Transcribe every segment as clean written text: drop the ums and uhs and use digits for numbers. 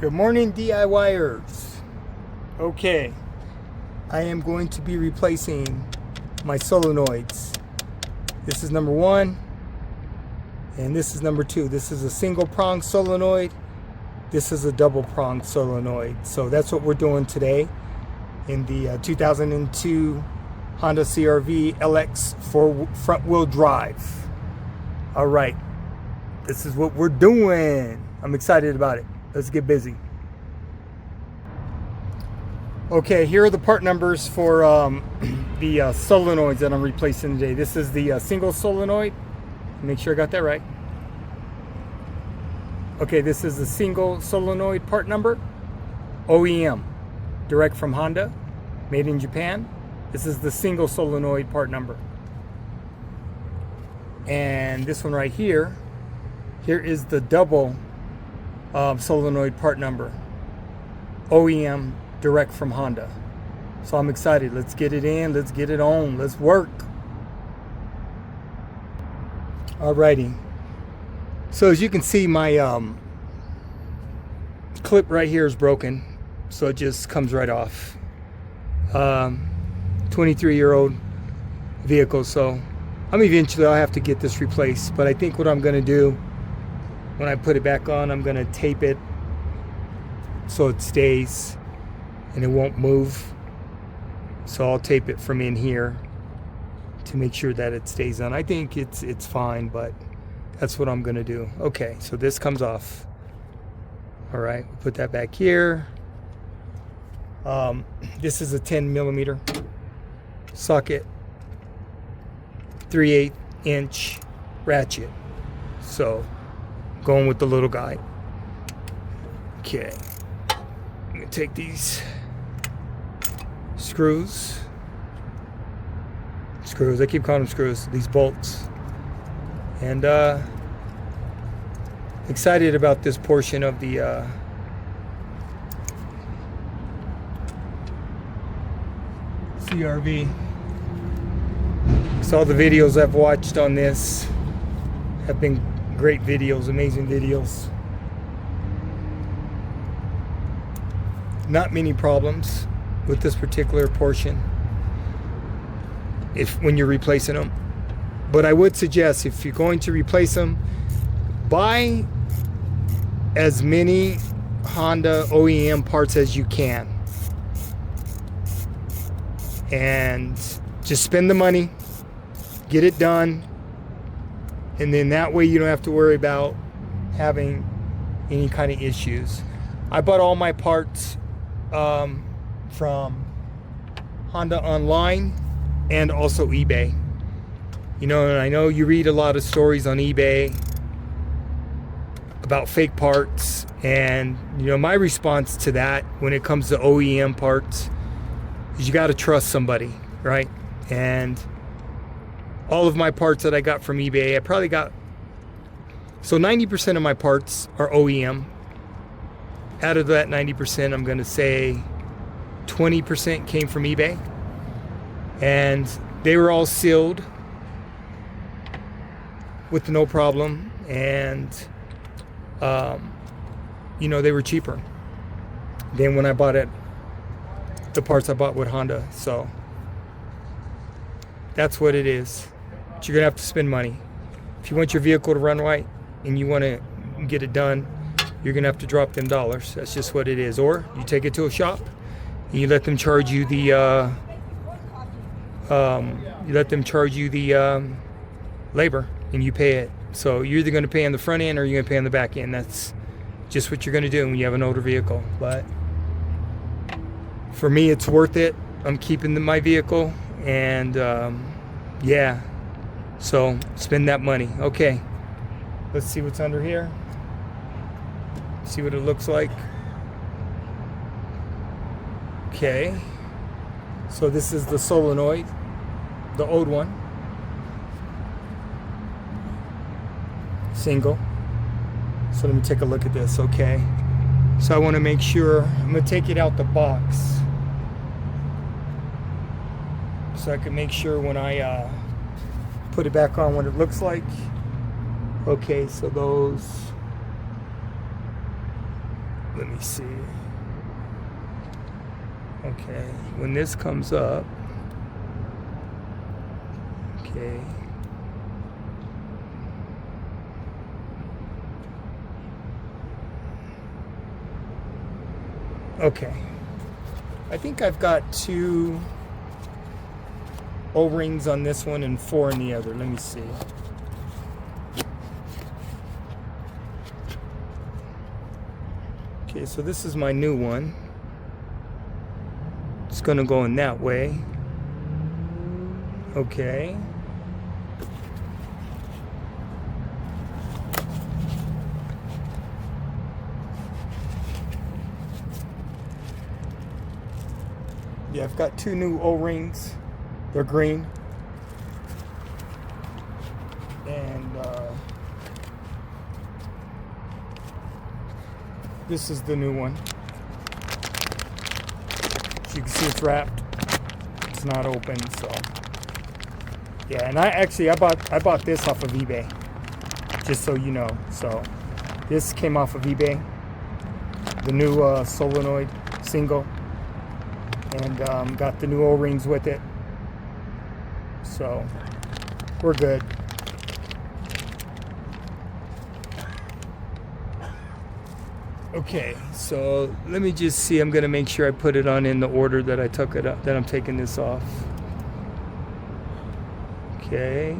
Good morning, DIYers. Okay, I am going to be replacing my solenoids. This is number one, and this is number two. This is a single prong solenoid. This is a double prong solenoid. So that's what we're doing today in the 2002 Honda CRV LX front wheel drive. All right, this is what we're doing. I'm excited about it. Let's get busy. Okay, here are the part numbers for the solenoids that I'm replacing today. This is the single solenoid. Make sure I got that right. Okay, this is the single solenoid part number. OEM, direct from Honda, made in Japan. This is the single solenoid part number. And this one right here, here is the double solenoid part number, OEM, direct from Honda. So I'm excited. Let's get it in. Let's get it on. Let's work. Alrighty. So as you can see, my clip right here is broken, so it just comes right off. 23-year-old vehicle, so I'll have to get this replaced. But I think what I'm going to do when I put it back on, I'm going to tape it so it stays and it won't move. So I'll tape it from in here to make sure that it stays on. I think it's fine, but that's what I'm going to do. Okay, so this comes off. All right, we'll put that back here. This is a 10mm socket, 3/8 inch ratchet. So going with the little guy. Okay, I'm gonna take these screws. I keep calling them screws. These bolts, and excited about this portion of the CRV. So all the videos I've watched on this have been great videos, amazing videos. Not many problems with this particular portion when you're replacing them. But I would suggest, if you're going to replace them, buy as many Honda OEM parts as you can. And just spend the money, get it done, and then that way you don't have to worry about having any kind of issues. I bought all my parts from Honda online and also eBay. You know, and I know you read a lot of stories on eBay about fake parts, and you know, my response to that when it comes to OEM parts is you got to trust somebody, right? And all of my parts that I got from eBay, I probably got, so 90% of my parts are OEM. Out of that 90%, I'm going to say 20% came from eBay, and they were all sealed with no problem, and you know, they were cheaper than when I bought it, the parts I bought with Honda. So that's what it is. But you're gonna have to spend money if you want your vehicle to run right and you want to get it done. You're gonna have to drop them dollars. That's just what it is. Or you take it to a shop and you let them charge you the labor, and you pay it. So you're either gonna pay on the front end or you're gonna pay on the back end. That's just what you're gonna do when you have an older vehicle. But for me, it's worth it. I'm keeping my vehicle, and yeah, so spend that money. Okay, let's see what's under here. See what it looks like. Okay, so this is the solenoid, the old one, single. So let me take a look at this. Okay, so I want to make sure, I'm going to take it out the box so I can make sure when I put it back on what it looks like. Okay, so those Let me see. Okay, when this comes up, okay. Okay, I think I've got 2 O-rings on this one and 4 in the other. Let me see. Okay, so this is my new one. It's gonna go in that way. Okay. Yeah, I've got 2 new O-rings. They're green. And this is the new one. As you can see, it's wrapped. It's not open, so yeah. And I bought this off of eBay, just so you know. So this came off of eBay, the new solenoid single, and got the new O-rings with it. So we're good. Okay, so let me just see. I'm gonna make sure I put it on in the order that I took it up, that I'm taking this off. Okay.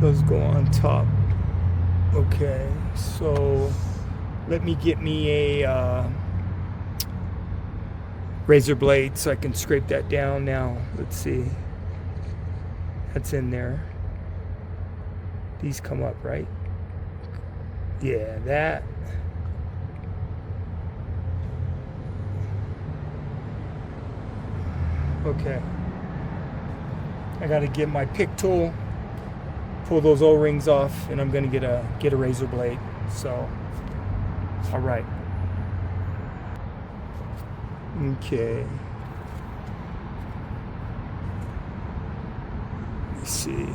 Those go on top. Okay, so let me get me a razor blade so I can scrape that down now. Let's see. That's in there. These come up, right? Yeah, that. Okay. I gotta get my pick tool, pull those O-rings off, and I'm gonna get a razor blade. So, all right. Okay. Let's see.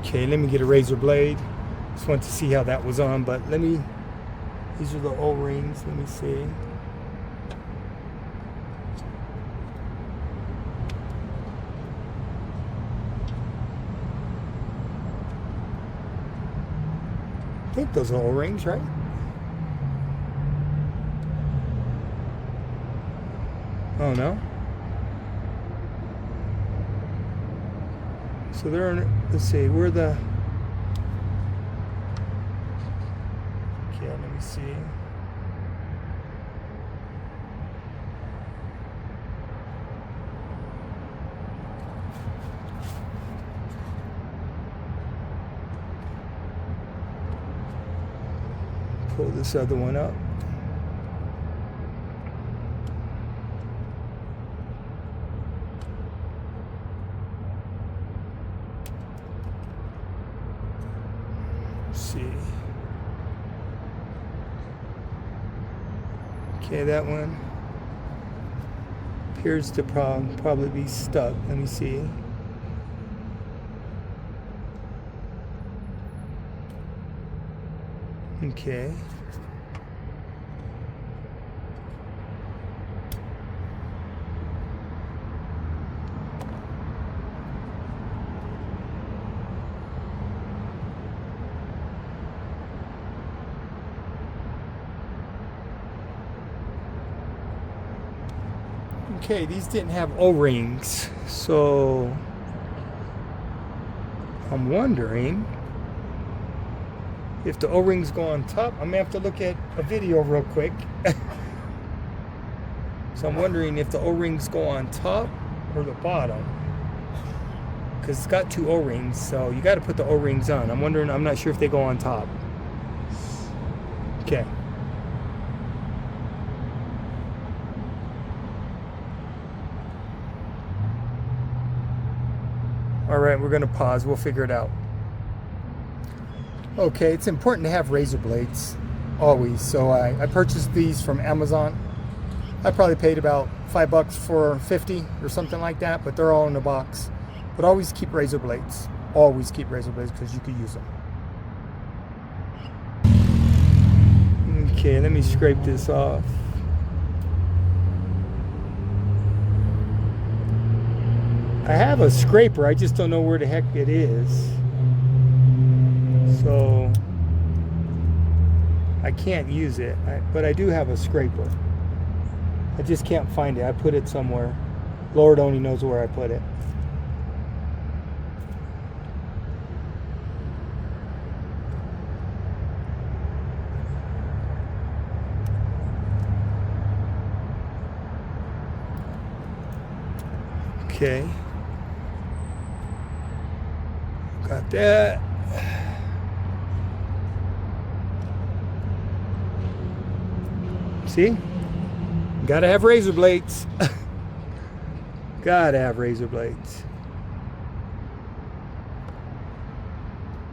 Okay, let me get a razor blade. Just want to see how that was on, but these are the O-rings. Let me see. I think those are O-rings, right? Oh no. So they're in, let's see, where the, okay, let me see. Pull this other one up. See. Okay, that one appears to probably be stuck. Let me see. Okay. Okay, these didn't have O-rings, so I'm wondering if the O-rings go on top. I'm gonna have to look at a video real quick. So I'm wondering if the O-rings go on top or the bottom, because it's got 2 O-rings, so you got to put the O-rings on. I'm wondering, I'm not sure if they go on top. Okay. right, we're going to pause. We'll figure it out. Okay, it's important to have razor blades always. So I purchased these from Amazon. I probably paid about $5 for 50 or something like that, but they're all in a box. But always keep razor blades. Always keep razor blades because you could use them. Okay, let me scrape this off. I have a scraper, I just don't know where the heck it is. So I can't use it, but I do have a scraper. I just can't find it. I put it somewhere. Lord only knows where I put it. Okay. Got that. See? Gotta have razor blades. Gotta have razor blades.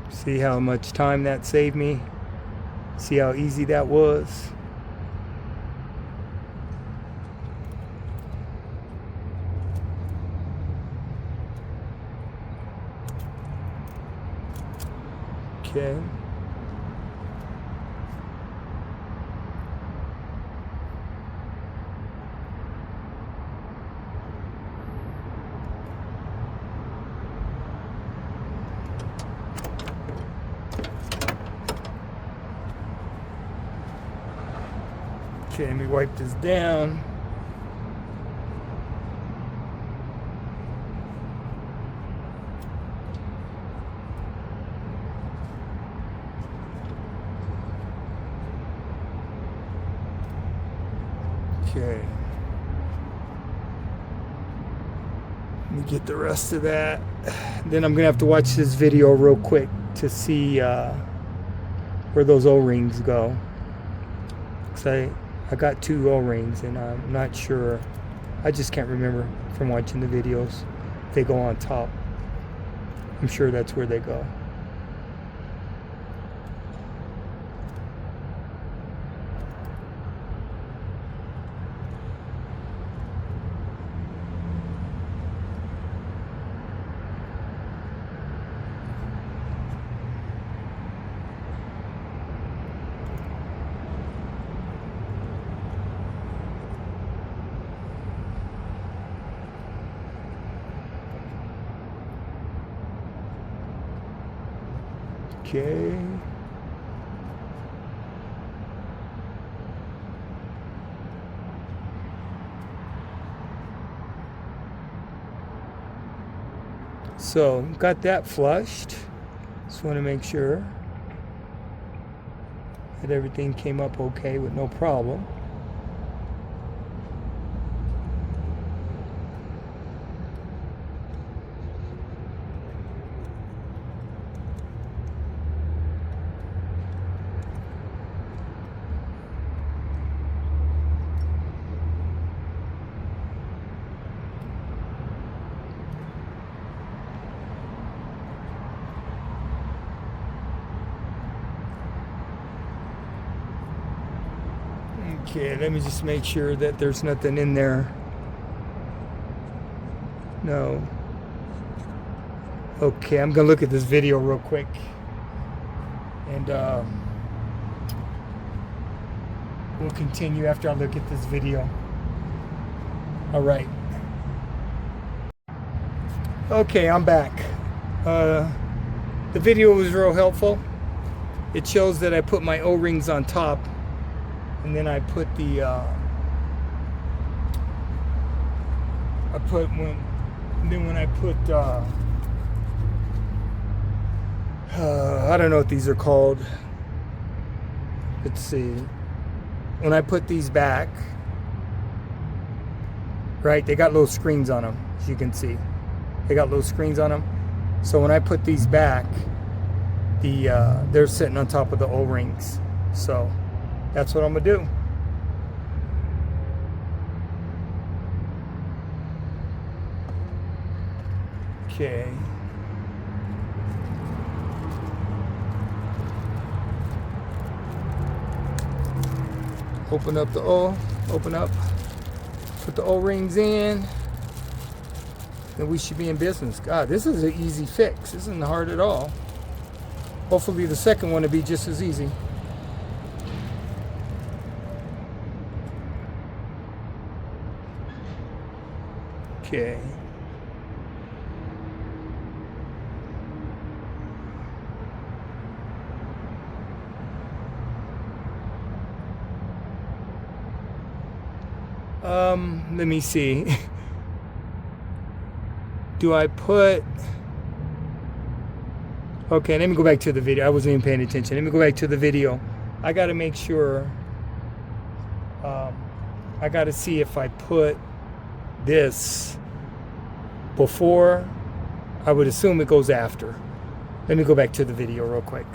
See how much time that saved me? See how easy that was? Okay. Okay, let me wipe this down. Okay. Let me get the rest of that. Then I'm gonna have to watch this video real quick to see where those O-rings go. 'Cause I got 2 O-rings and I'm not sure. I just can't remember from watching the videos. They go on top. I'm sure that's where they go. Okay. So, got that flushed. Just want to make sure that everything came up okay with no problem. Okay, let me just make sure that there's nothing in there. No. Okay, I'm gonna look at this video real quick. And we'll continue after I look at this video. All right. Okay, I'm back. The video was real helpful. It shows that I put my O-rings on top. And then I put the when I put I don't know what these are called. Let's see. When I put these back, right, they got little screens on them, as you can see. They got little screens on them. So when I put these back, they're sitting on top of the O-rings. So that's what I'm gonna do. Okay. Open up the O, open up, put the O-rings in, and we should be in business. God, this is an easy fix. This isn't hard at all. Hopefully the second one will be just as easy. Okay. Let me see. Do I put... Okay, let me go back to the video. I wasn't even paying attention. Let me go back to the video. I got to make sure. I got to see if I put this before. I would assume it goes after. Let me go back to the video real quick.